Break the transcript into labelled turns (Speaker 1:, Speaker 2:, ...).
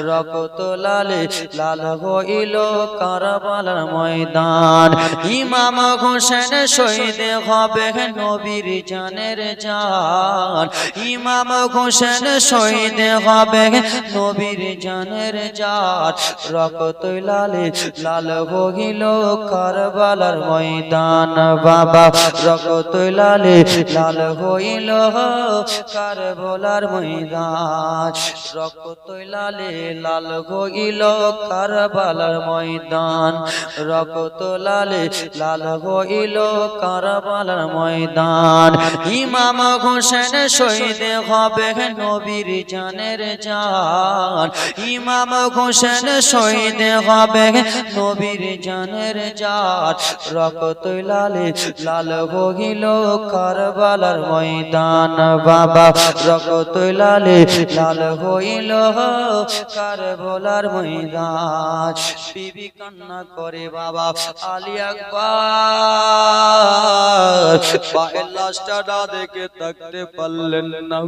Speaker 1: রক্ত লালে লাল হইল কারবালার ময়দান। ইমাম হোসেন শহীদ হবে নবীর জানের জান। ইমাম হোসেন শহীদ হবে নবীর জানের জান। রক্ত লালে লাল হইল কারবালার ময়দান। বাবা রক্ত লালে লাল হইল কারবালার ময়দান। রক্ত লালে লাল হইল কারবালার ময়দান। রক্ত লালে লাল হইল কারবালার ময়দান। ইমাম হোসেন শহীদ হবে নবীর জানের জান। ইমাম হোসেন শহীদ হবে নবীর জানের জান। রক্ত লালে লাল হইল কারবালার ময়দান। বাবা রক্ত লালে লাল হইল কারবালার ময়দান। বিবি কান্না করে বাবা আলী আকবার পায়ের লাশটা না দেখে থাকতে পারলেন না।